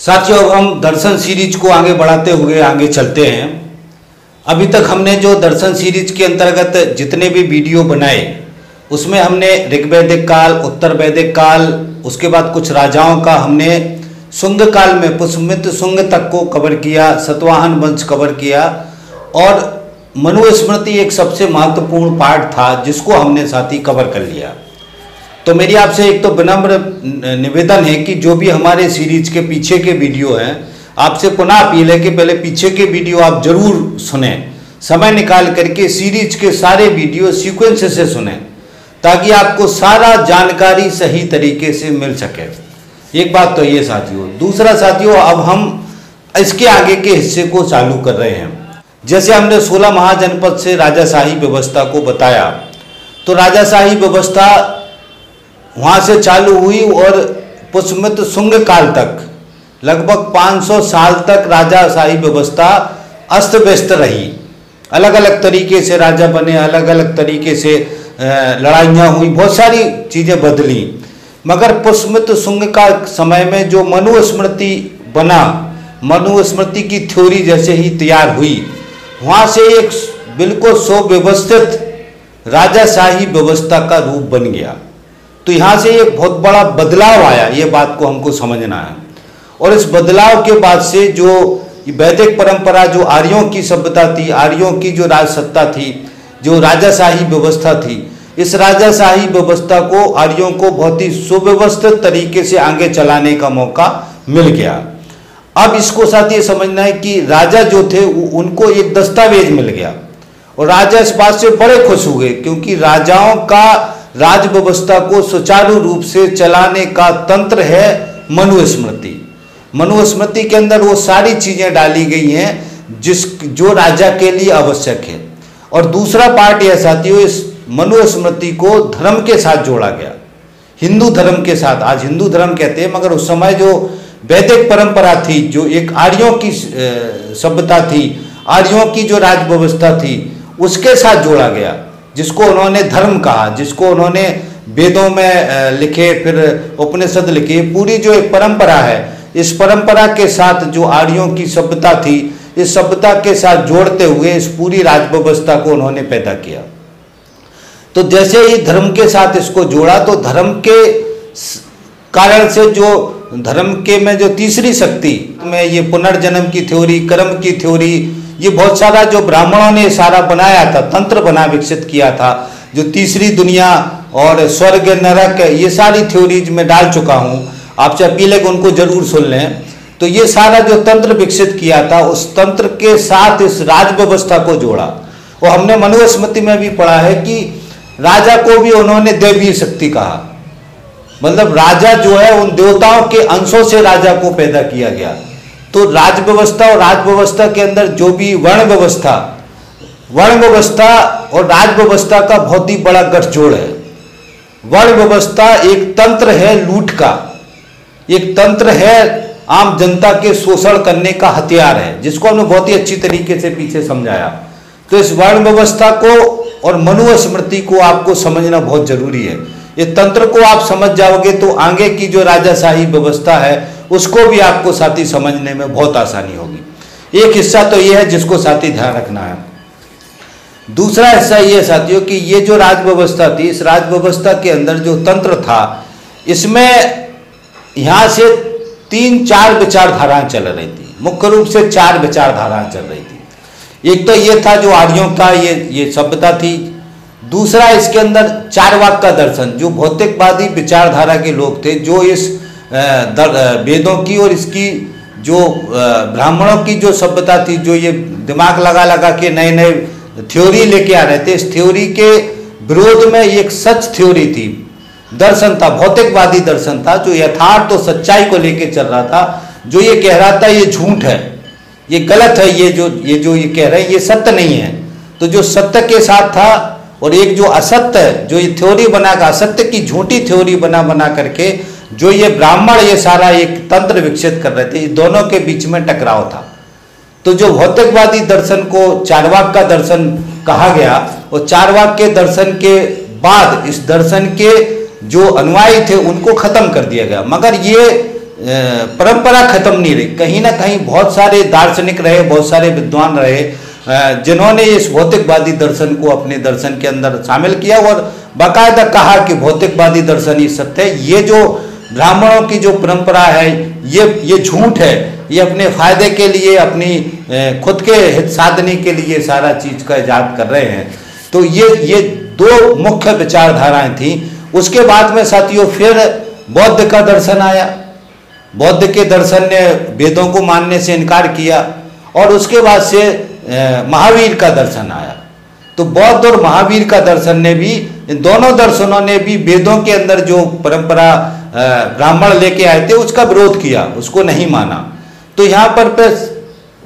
साथियों, अब हम दर्शन सीरीज को आगे बढ़ाते हुए आगे चलते हैं। अभी तक हमने जो दर्शन सीरीज के अंतर्गत जितने भी वीडियो बनाए उसमें हमने ऋग्वैदिक काल, उत्तर वैदिक काल, उसके बाद कुछ राजाओं का हमने शुंग काल में पुष्यमित्र शुंग तक को कवर किया, सतवाहन वंश कवर किया और मनुस्मृति एक सबसे महत्वपूर्ण पार्ट था जिसको हमने साथ ही कवर कर लिया। तो मेरी आपसे एक तो विनम्र निवेदन है कि जो भी हमारे सीरीज के पीछे के वीडियो हैं, आपसे पुनः अपील है कि पहले पीछे के वीडियो आप जरूर सुने, समय निकाल करके सीरीज के सारे वीडियो सीक्वेंस से सुने ताकि आपको सारा जानकारी सही तरीके से मिल सके। एक बात तो ये साथियों। दूसरा साथियों, अब हम इसके आगे के हिस्से को चालू कर रहे हैं। जैसे हमने 16 महाजनपद से राजाशाही व्यवस्था को बताया, तो राजाशाही व्यवस्था वहाँ से चालू हुई और पुष्यमित्र शुंग काल तक लगभग 500 साल तक राजाशाही व्यवस्था अस्त व्यस्त रही। अलग अलग तरीके से राजा बने, अलग अलग तरीके से लड़ाइयाँ हुई, बहुत सारी चीज़ें बदली। मगर पुष्यमित्र शुंग का समय में जो मनुस्मृति बना, मनुस्मृति की थ्योरी जैसे ही तैयार हुई, वहाँ से एक बिल्कुल सुव्यवस्थित राजाशाही व्यवस्था का रूप बन गया। तो यहाँ से एक बहुत बड़ा बदलाव आया, ये बात को हमको समझना है। और इस बदलाव के बाद से जो वैदिक परंपरा, जो आर्यों की सभ्यता थी, आर्यों की जो राजसत्ता थी, जो राजाशाही व्यवस्था थी, इस राजाशाही व्यवस्था को आर्यों को बहुत ही सुव्यवस्थित तरीके से आगे चलाने का मौका मिल गया। अब इसको साथ ये समझना है कि राजा जो थे उनको एक दस्तावेज मिल गया और राजा इस बात से बड़े खुश हुए क्योंकि राजाओं का राज व्यवस्था को सुचारू रूप से चलाने का तंत्र है मनुस्मृति। मनुस्मृति के अंदर वो सारी चीजें डाली गई हैं जो राजा के लिए आवश्यक है। और दूसरा पार्ट यह साथियों, इस मनुस्मृति को धर्म के साथ जोड़ा गया, हिंदू धर्म के साथ। आज हिंदू धर्म कहते हैं, मगर उस समय जो वैदिक परंपरा थी, जो एक आर्यों की सभ्यता थी, आर्यों की जो राज व्यवस्था थी, उसके साथ जोड़ा गया, जिसको उन्होंने धर्म कहा, जिसको उन्होंने वेदों में लिखे, फिर उपनिषद लिखे। पूरी जो एक परंपरा है, इस परंपरा के साथ जो आर्यों की सभ्यता थी, इस सभ्यता के साथ जोड़ते हुए इस पूरी राज व्यवस्था को उन्होंने पैदा किया। तो जैसे ही धर्म के साथ इसको जोड़ा, तो धर्म के कारण से जो धर्म के में जो तीसरी शक्ति में ये पुनर्जन्म की थ्योरी, कर्म की थ्योरी, ये बहुत सारा जो ब्राह्मणों ने सारा बनाया था, तंत्र बना विकसित किया था, जो तीसरी दुनिया और स्वर्ग नरक, ये सारी थ्योरीज में डाल चुका हूँ। आपसे अपील है कि उनको जरूर सुन लें। तो ये सारा जो तंत्र विकसित किया था, उस तंत्र के साथ इस राज व्यवस्था को जोड़ा। और हमने मनुस्मृति में भी पढ़ा है कि राजा को भी उन्होंने दैवीय शक्ति कहा, मतलब राजा जो है उन देवताओं के अंशों से राजा को पैदा किया गया। तो राज व्यवस्था और राज व्यवस्था के अंदर जो भी वर्ण व्यवस्था और राज व्यवस्था का बहुत ही बड़ा गठजोड़ है। वर्ण व्यवस्था एक तंत्र है लूट का, एक तंत्र है आम जनता के शोषण करने का हथियार है, जिसको हमने बहुत ही अच्छी तरीके से पीछे समझाया। तो इस वर्ण व्यवस्था को और मनुस्मृति को आपको समझना बहुत जरूरी है। ये तंत्र को आप समझ जाओगे तो आगे की जो राजाशाही व्यवस्था है उसको भी आपको साथी समझने में बहुत आसानी होगी। एक हिस्सा तो ये है जिसको साथी ध्यान रखना है। दूसरा हिस्सा ये साथियों कि ये जो राज व्यवस्था थी, इस राज व्यवस्था के अंदर जो तंत्र था, इसमें यहाँ से 3-4 विचारधाराएं चल रही थी। मुख्य रूप से 4 विचारधाराएं चल रही थी। एक तो ये था जो आर्यों का ये सभ्यता थी। दूसरा, इसके अंदर चारवाक का दर्शन, जो भौतिकवादी विचारधारा के लोग थे, जो इस वेदों की और इसकी जो ब्राह्मणों की जो सभ्यता थी, जो ये दिमाग लगा लगा के नए नए थ्योरी लेके आ रहे थे, इस थ्योरी के विरोध में एक सच थ्योरी थी, दर्शन था, भौतिकवादी दर्शन था, जो यथार्थ और सच्चाई को लेके चल रहा था, जो ये कह रहा था ये झूठ है, ये गलत है, ये जो ये कह रहे हैं ये सत्य नहीं है। तो जो सत्य के साथ था और एक जो असत्य है, जो ये थ्योरी बना कर, असत्य की झूठी थ्योरी बना करके जो ये ब्राह्मण ये सारा एक तंत्र विकसित कर रहे थे, दोनों के बीच में टकराव था। तो जो भौतिकवादी दर्शन को चारवाक का दर्शन कहा गया, और चारवाक के दर्शन के बाद इस दर्शन के जो अनुयायी थे उनको खत्म कर दिया गया। मगर ये परंपरा खत्म नहीं रही। कहीं ना कहीं बहुत सारे दार्शनिक रहे, बहुत सारे विद्वान रहे जिन्होंने इस भौतिकवादी दर्शन को अपने दर्शन के अंदर शामिल किया और बाकायदा कहा कि भौतिकवादी दर्शन ही सत्य है। ये जो ब्राह्मणों की जो परंपरा है ये झूठ है, ये अपने फायदे के लिए, अपनी खुद के हित साधने के लिए सारा चीज का इजाद कर रहे हैं। तो ये दो मुख्य विचारधाराएं थी। उसके बाद में साथियों फिर बौद्ध का दर्शन आया। बौद्ध के दर्शन ने वेदों को मानने से इनकार किया और उसके बाद से महावीर का दर्शन आया। तो बौद्ध और महावीर का दर्शन ने भी, इन दोनों दर्शनों ने भी वेदों के अंदर जो परंपरा ब्राह्मण लेके आए थे उसका विरोध किया, उसको नहीं माना। तो यहाँ पर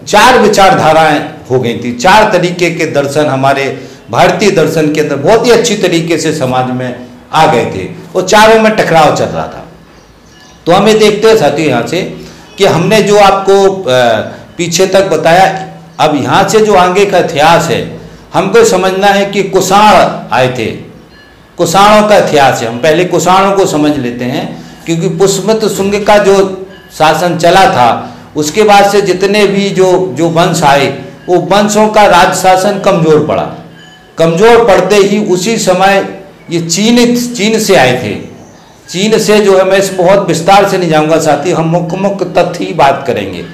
चार विचारधाराएं हो गई थी, चार तरीके के दर्शन हमारे भारतीय दर्शन के अंदर बहुत ही अच्छी तरीके से समाज में आ गए थे और चारों में टकराव चल रहा था। तो हमें देखते हैं साथियों यहाँ से कि हमने जो आपको पीछे तक बताया, अब यहाँ से जो आगे का इतिहास है हमको समझना है कि कुषाण आए थे, कुषाणों का इतिहास है। हम पहले कुषाणों को समझ लेते हैं क्योंकि पुष्यमित्र शुंग का जो शासन चला था उसके बाद से जितने भी जो वंश आए वो वंशों का राज शासन कमजोर पड़ा। कमजोर पड़ते ही उसी समय ये चीन से आए थे। चीन से जो है, मैं इस बहुत विस्तार से नहीं जाऊंगा साथी, हम मुख्य तथ्य ही बात करेंगे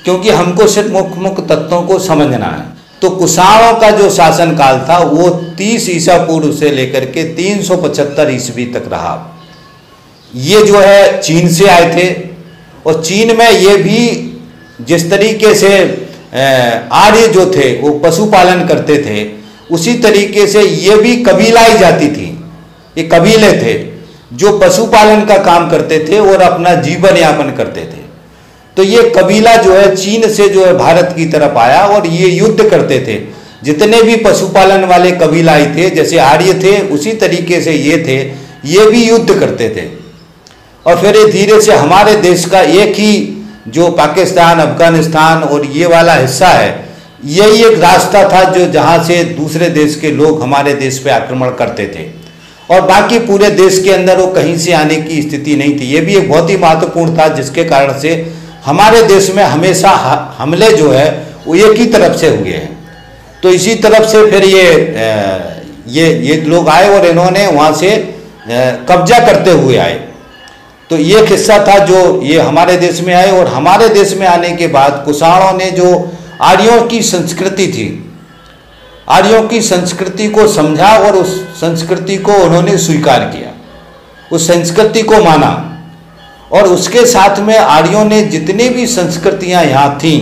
क्योंकि हमको सिर्फ मुख्य तत्वों को समझना है। तो कुषाणों का जो शासन काल था वो 30 ईसा पूर्व से लेकर के 375 ईस्वी तक रहा। ये जो है चीन से आए थे और चीन में ये भी जिस तरीके से आर्य जो थे वो पशुपालन करते थे उसी तरीके से ये भी कबीलाई जाति थी। ये कबीले थे जो पशुपालन का काम करते थे और अपना जीवन यापन करते थे। तो ये कबीला जो है चीन से जो है भारत की तरफ आया और ये युद्ध करते थे। जितने भी पशुपालन वाले कबीलाई थे, जैसे आर्य थे उसी तरीके से ये थे, ये भी युद्ध करते थे। और फिर ये धीरे से हमारे देश का एक ही जो पाकिस्तान, अफगानिस्तान और ये वाला हिस्सा है, यही एक रास्ता था जो जहाँ से दूसरे देश के लोग हमारे देश पे आक्रमण करते थे और बाकी पूरे देश के अंदर वो कहीं से आने की स्थिति नहीं थी। ये भी एक बहुत ही महत्वपूर्ण था जिसके कारण से हमारे देश में हमेशा हमले जो है वो एक ही तरफ से हुए हैं। तो इसी तरफ से फिर ये लोग आए और इन्होंने वहाँ से कब्जा करते हुए आए। तो ये किस्सा था जो ये हमारे देश में आए और हमारे देश में आने के बाद कुषाणों ने जो आर्यों की संस्कृति थी, आर्यों की संस्कृति को समझा और उस संस्कृति को उन्होंने स्वीकार किया, उस संस्कृति को माना। और उसके साथ में आर्यों ने जितनी भी संस्कृतियां यहाँ थीं,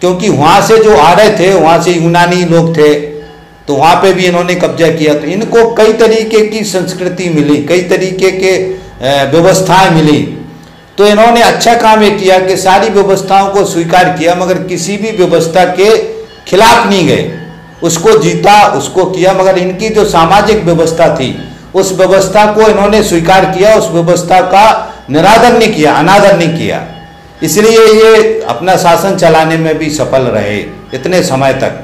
क्योंकि वहाँ से जो आ रहे थे वहाँ से यूनानी लोग थे तो वहाँ पे भी इन्होंने कब्जा किया। तो इनको कई तरीके की संस्कृति मिली, कई तरीके के व्यवस्थाएं मिली। तो इन्होंने अच्छा काम ये किया कि सारी व्यवस्थाओं को स्वीकार किया मगर किसी भी व्यवस्था के खिलाफ नहीं गए, उसको जीता, उसको किया। मगर इनकी जो सामाजिक व्यवस्था थी उस व्यवस्था को इन्होंने स्वीकार किया, उस व्यवस्था का निरादर नहीं किया, अनादर नहीं किया। इसलिए ये अपना शासन चलाने में भी सफल रहे इतने समय तक।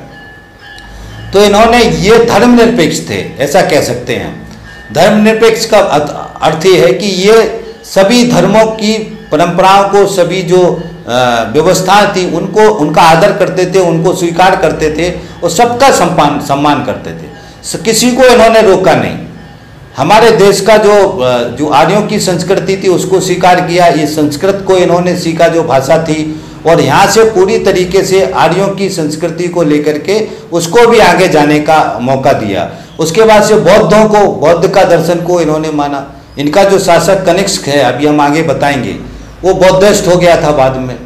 तो इन्होंने ये धर्मनिरपेक्ष थे, ऐसा कह सकते हैं। धर्मनिरपेक्ष का अर्थ ये है कि ये सभी धर्मों की परंपराओं को, सभी जो व्यवस्थाएं थी उनका आदर करते थे, उनको स्वीकार करते थे और सबका सम्मान करते थे। किसी को इन्होंने रोका नहीं। हमारे देश का जो आर्यों की संस्कृति थी उसको स्वीकार किया, ये संस्कृत को इन्होंने सीखा जो भाषा थी, और यहाँ से पूरी तरीके से आर्यों की संस्कृति को लेकर के उसको भी आगे जाने का मौका दिया। उसके बाद से बौद्ध का दर्शन को इन्होंने माना। इनका जो शासक कनिष्क है, अभी हम आगे बताएंगे, वो बौद्धिस्ट हो गया था बाद में।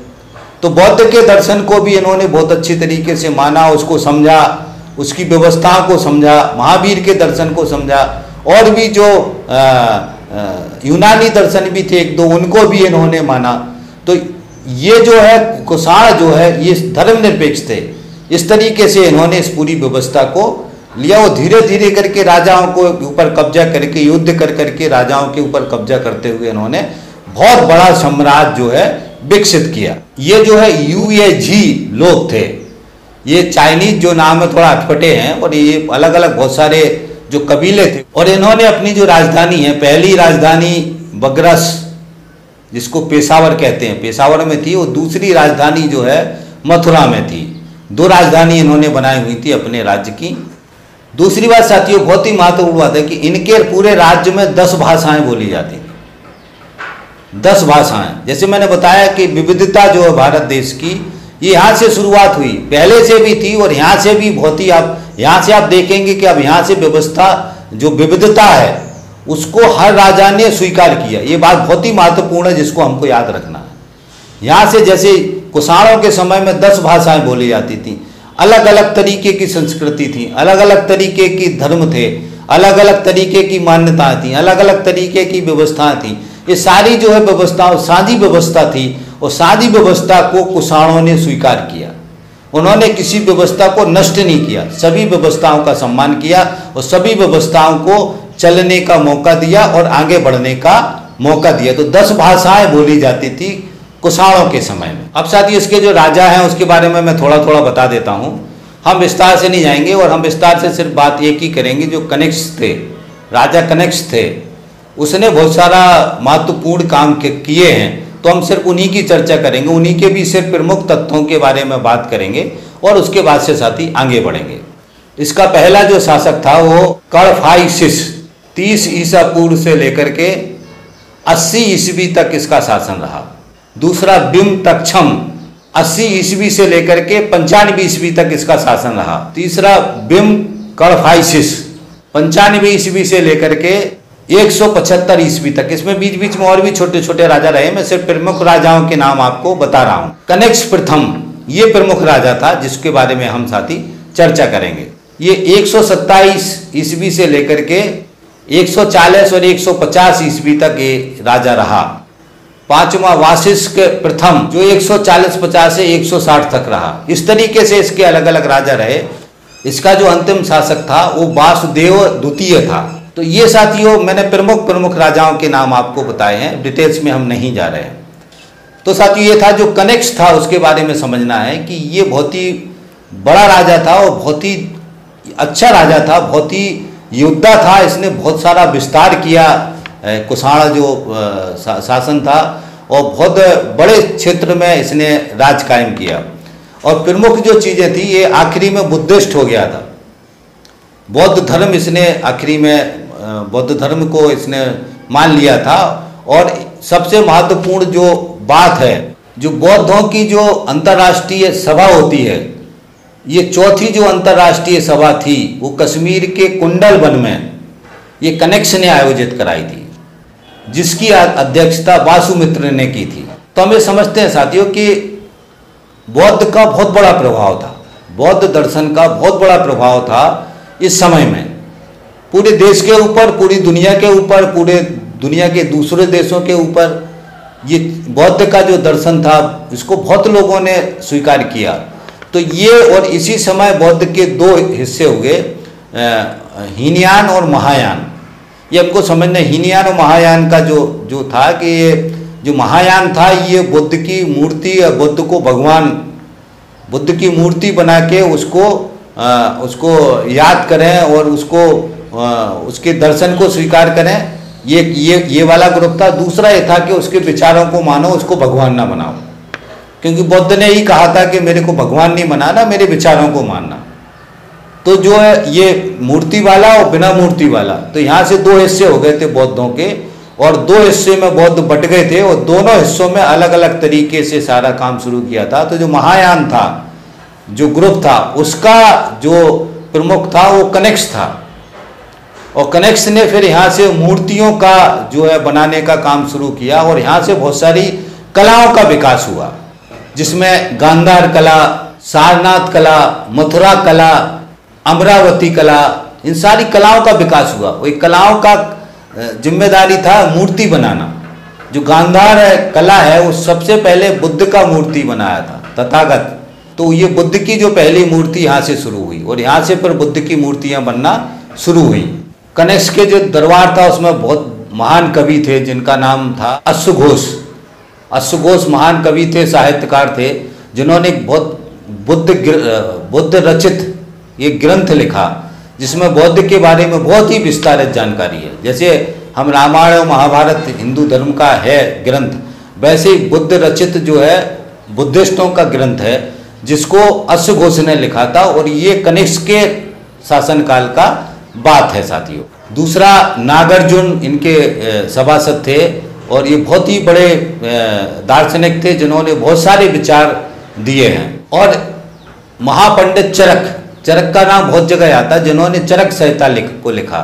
तो बौद्ध के दर्शन को भी इन्होंने बहुत अच्छी तरीके से माना, उसको समझा, उसकी व्यवस्थाओं को समझा, महावीर के दर्शन को समझा, और भी जो यूनानी दर्शन भी थे एक दो, उनको भी इन्होंने माना। तो ये जो है कुषाण जो है ये धर्मनिरपेक्ष थे। इस तरीके से इन्होंने इस पूरी व्यवस्था को लिया। वो धीरे धीरे करके राजाओं को ऊपर कब्जा करके, युद्ध कर करके राजाओं के ऊपर कब्जा करते हुए इन्होंने बहुत बड़ा साम्राज्य जो है विकसित किया। ये जो है यूएझी लोग थे, ये चाइनीज जो नाम है थोड़ा अटपटे हैं, और ये अलग अलग बहुत सारे जो कबीले थे। और इन्होंने अपनी जो राजधानी है, पहली राजधानी बगरस जिसको पेशावर कहते हैं, पेशावर में थी, और दूसरी राजधानी जो है मथुरा में थी। 2 राजधानी इन्होंने बनाई हुई थी अपने राज्य की। दूसरी बात साथियों, बहुत ही महत्वपूर्ण बात है कि इनके पूरे राज्य में 10 भाषाएं बोली जाती थी। 10 भाषाएं। जैसे मैंने बताया कि विविधता जो है भारत देश की, ये यहाँ से शुरुआत हुई, पहले से भी थी और यहाँ से भी बहुत ही, आप यहाँ से आप देखेंगे कि अब यहाँ से व्यवस्था जो विविधता है उसको हर राजा ने स्वीकार किया। ये बात बहुत ही महत्वपूर्ण है जिसको हमको याद रखना है। यहाँ से जैसे कुषाणों के समय में 10 भाषाएं बोली जाती थी, अलग अलग तरीके की संस्कृति थी, अलग अलग तरीके की धर्म थे, अलग अलग तरीके की मान्यताएं थी, अलग अलग तरीके की व्यवस्थाएं थी। ये सारी जो है व्यवस्था साझी व्यवस्था थी, और साझी व्यवस्था को कुषाणों ने स्वीकार किया। उन्होंने किसी व्यवस्था को नष्ट नहीं किया, सभी व्यवस्थाओं का सम्मान किया और सभी व्यवस्थाओं को चलने का मौका दिया और आगे बढ़ने का मौका दिया। तो 10 भाषाएं बोली जाती थी कुषाणों के समय में। अब साथियों, इसके जो राजा हैं उसके बारे में मैं थोड़ा थोड़ा बता देता हूं। हम विस्तार से नहीं जाएंगे और हम विस्तार से सिर्फ बात एक ही करेंगे। जो कनिष्क थे, राजा कनिष्क थे, उसने बहुत सारा महत्वपूर्ण काम किए हैं, तो हम सिर्फ उन्हीं की चर्चा करेंगे, उन्हीं के भी सिर्फ प्रमुख तत्वों के बारे में बात करेंगे और उसके बाद से साथी आगे बढ़ेंगे। इसका पहला जो शासक था वो कड़फाइसिस, 30 ईसा पूर्व से लेकर के 80 ईस्वी तक इसका शासन रहा। दूसरा बिम तक्षम, 80 ईस्वी से लेकर के 95 ईस्वी तक इसका शासन रहा। तीसरा बिम कड़फाइसिस, 95 ईस्वी से लेकर के 175 ईस्वी तक। इसमें बीच बीच में और भी छोटे छोटे राजा रहे, मैं सिर्फ प्रमुख राजाओं के नाम आपको बता रहा हूँ। कनिष्क प्रथम ये प्रमुख राजा था जिसके बारे में हम साथी चर्चा करेंगे। ये 127 ईस्वी से लेकर के 140 और 150 ईस्वी तक ये राजा रहा। पांचवा वाशिष्ठ प्रथम जो 140-50 से 160 तक रहा। इस तरीके से इसके अलग अलग राजा रहे। इसका जो अंतिम शासक था वो वासुदेव द्वितीय था। तो ये साथियों मैंने प्रमुख राजाओं के नाम आपको बताए हैं, डिटेल्स में हम नहीं जा रहे हैं। तो साथियों ये था जो कनिष्क था, उसके बारे में समझना है कि ये बहुत ही बड़ा राजा था और बहुत ही अच्छा राजा था, बहुत ही योद्धा था। इसने बहुत सारा विस्तार किया, कुषाण जो शासन था, और बहुत बड़े क्षेत्र में इसने राज कायम किया। और प्रमुख जो चीज़ें थी, ये आखिरी में बुद्धिस्ट हो गया था। बौद्ध धर्म इसने आखिरी में बौद्ध धर्म को इसने मान लिया था। और सबसे महत्वपूर्ण जो बात है, जो बौद्धों की जो अंतर्राष्ट्रीय सभा होती है, ये चौथी जो अंतर्राष्ट्रीय सभा थी वो कश्मीर के कुंडल वन में ये कनिष्क ने आयोजित कराई थी, जिसकी अध्यक्षता वासुमित्र ने की थी। तो हम ये समझते हैं साथियों कि बौद्ध का बहुत बड़ा प्रभाव था, बौद्ध दर्शन का बहुत बड़ा प्रभाव था इस समय में पूरे देश के ऊपर, पूरी दुनिया के ऊपर, पूरे दुनिया के दूसरे देशों के ऊपर। ये बौद्ध का जो दर्शन था इसको बहुत लोगों ने स्वीकार किया। तो ये और इसी समय बौद्ध के 2 हिस्से हुए, हीनयान और महायान। ये हमको समझना, हीनयान और महायान का जो था कि ये जो महायान था ये बुद्ध की मूर्ति, बुद्ध को भगवान बुद्ध की मूर्ति बना के उसको याद करें और उसके दर्शन को स्वीकार करें, ये वाला ग्रुप था। दूसरा ये था कि उसके विचारों को मानो, उसको भगवान ना बनाओ, क्योंकि बुद्ध ने ही कहा था कि मेरे को भगवान नहीं बनाना, मेरे विचारों को मानना। तो जो है ये मूर्ति वाला और बिना मूर्ति वाला, तो यहाँ से 2 हिस्से हो गए थे बौद्धों के, और 2 हिस्से में बौद्ध बट गए थे और दोनों हिस्सों में अलग अलग तरीके से सारा काम शुरू किया था। तो जो महायान था, जो ग्रुप था, उसका जो प्रमुख था वो कनिष्क था। और कनिष्क ने फिर यहाँ से मूर्तियों का जो है बनाने का काम शुरू किया और यहाँ से बहुत सारी कलाओं का विकास हुआ, जिसमें गांधार कला, सारनाथ कला, मथुरा कला, अमरावती कला, इन सारी कलाओं का विकास हुआ। वही कलाओं का जिम्मेदारी था मूर्ति बनाना। जो गांधार कला है वो सबसे पहले बुद्ध का मूर्ति बनाया था, तथागत। तो ये बुद्ध की जो पहली मूर्ति यहाँ से शुरू हुई और यहाँ से फिर बुद्ध की मूर्तियाँ बनना शुरू हुई। कनिष्क के जो दरबार था उसमें बहुत महान कवि थे जिनका नाम था अश्वघोष। अश्वघोष महान कवि थे, साहित्यकार थे, जिन्होंने बहुत बुद्ध रचित ये ग्रंथ लिखा, जिसमें बौद्ध के बारे में बहुत ही विस्तारित जानकारी है। जैसे हम रामायण और महाभारत हिंदू धर्म का है ग्रंथ, वैसे ही बुद्ध रचित जो है बुद्धिस्टों का ग्रंथ है, जिसको अश्वघोष ने लिखा था, और ये कनिष्क के शासनकाल का बात है साथियों। दूसरा, नागार्जुन इनके सभासद थे, और ये बहुत ही बड़े दार्शनिक थे जिन्होंने बहुत सारे विचार दिए हैं। और महापंडित चरक का नाम बहुत जगह आता है, जिन्होंने चरक संहिता को लिखा।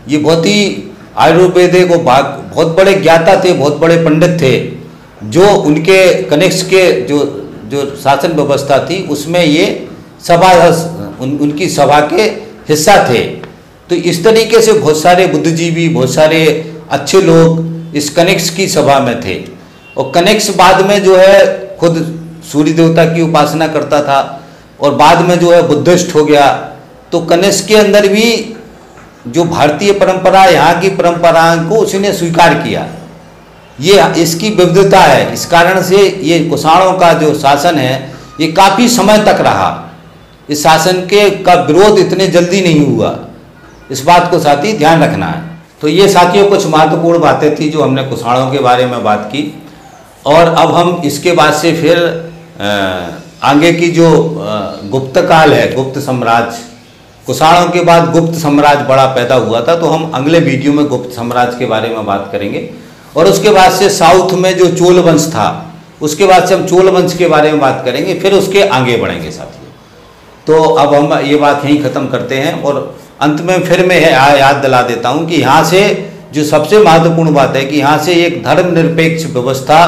ये बहुत ही आयुर्वेदिक को बहुत बड़े ज्ञाता थे, बहुत बड़े पंडित थे, जो उनके कनिष्क के जो शासन व्यवस्था थी उसमें ये उनकी सभा के हिस्सा थे। तो इस तरीके से बहुत सारे बुद्धिजीवी, बहुत सारे अच्छे लोग इस कनिष्क की सभा में थे। और कनिष्क बाद में जो है खुद सूर्य देवता की उपासना करता था, और बाद में जो है बुद्धिस्ट हो गया। तो कनिष्क के अंदर भी जो भारतीय परंपरा, यहाँ की परंपराओं को उसने स्वीकार किया। ये इसकी विविधता है। इस कारण से ये कुषाणों का जो शासन है ये काफ़ी समय तक रहा। इस शासन का विरोध इतने जल्दी नहीं हुआ, इस बात को साथी ध्यान रखना है। तो ये साथियों कुछ महत्वपूर्ण बातें थी जो हमने कुषाणों के बारे में बात की। और अब हम इसके बाद से फिर आगे की जो गुप्त काल है, गुप्त साम्राज्य, कुषाणों के बाद गुप्त साम्राज्य बड़ा पैदा हुआ था, तो हम अगले वीडियो में गुप्त साम्राज्य के बारे में बात करेंगे। और उसके बाद से साउथ में जो चोल वंश था, उसके बाद से हम चोल वंश के बारे में बात करेंगे, फिर उसके आगे बढ़ेंगे साथियों। तो अब हम ये बात यहीं ख़त्म करते हैं, और अंत में फिर मैं याद दिला देता हूँ कि यहाँ से जो सबसे महत्वपूर्ण बात है कि यहाँ से एक धर्मनिरपेक्ष व्यवस्था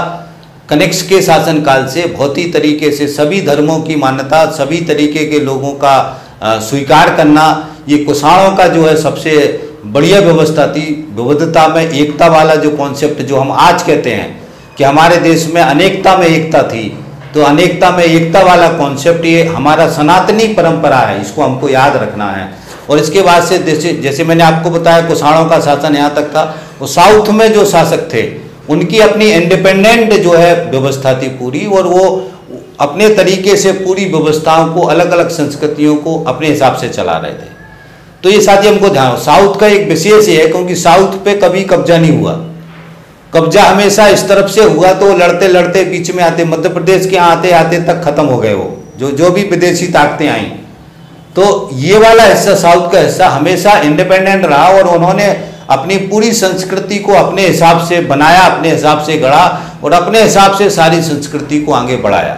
कनिष्क के शासनकाल से बहुत ही तरीके से सभी धर्मों की मान्यता, सभी तरीके के लोगों का स्वीकार करना, ये कुषाणों का जो है सबसे बढ़िया व्यवस्था थी। विविधता में एकता वाला जो कॉन्सेप्ट जो हम आज कहते हैं कि हमारे देश में अनेकता में एकता थी, तो अनेकता में एकता वाला कॉन्सेप्ट ये हमारा सनातनी परंपरा है, इसको हमको याद रखना है। और इसके बाद से जैसे मैंने आपको बताया कुषाणों का शासन यहाँ तक था, और साउथ में जो शासक थे उनकी अपनी इंडिपेंडेंट जो है व्यवस्था थी पूरी, और वो अपने तरीके से पूरी व्यवस्थाओं को, अलग अलग संस्कृतियों को अपने हिसाब से चला रहे थे। तो ये साथी हमको ध्यान, साउथ का एक विशेष ये है क्योंकि साउथ पे कभी कब्जा नहीं हुआ। कब्जा हमेशा इस तरफ से हुआ, तो लड़ते लड़ते बीच में आते मध्य प्रदेश के आते आते तक खत्म हो गए वो जो भी विदेशी ताकतें आई। तो ये वाला हिस्सा, साउथ का हिस्सा हमेशा इंडिपेंडेंट रहा, और उन्होंने अपनी पूरी संस्कृति को अपने हिसाब से बनाया, अपने हिसाब से गढ़ा, और अपने हिसाब से सारी संस्कृति को आगे बढ़ाया।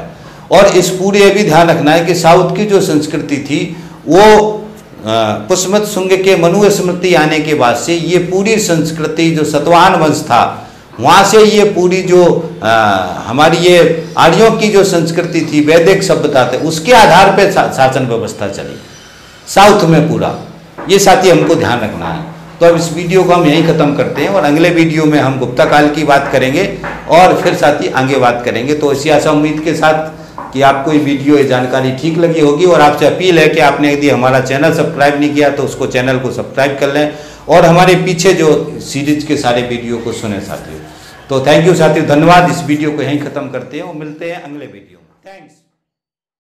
और इस पूरे ये भी ध्यान रखना है कि साउथ की जो संस्कृति थी वो पुष्यमित्र शुंग के मनु स्मृति आने के बाद से ये पूरी संस्कृति जो सतवाहन वंश था, वहाँ से ये पूरी जो हमारी ये आर्यों की जो संस्कृति थी, वैदिक सभ्यता थे, उसके आधार पर शासन व्यवस्था चली साउथ में पूरा। ये साथी हमको ध्यान रखना है। तो अब इस वीडियो को हम यहीं ख़त्म करते हैं, और अगले वीडियो में हम गुप्ता काल की बात करेंगे, और फिर साथी आगे बात करेंगे। तो इसी आशा उम्मीद के साथ कि आपको ये वीडियो, ये जानकारी ठीक लगी होगी, और आपसे अपील है कि आपने यदि हमारा चैनल सब्सक्राइब नहीं किया तो उसको चैनल को सब्सक्राइब कर लें, और हमारे पीछे जो सीरीज के सारे वीडियो को सुने साथियों। तो थैंक यू साथियों, धन्यवाद। इस वीडियो को यहीं ख़त्म करते हैं और मिलते हैं अगले वीडियो में। थैंक्स।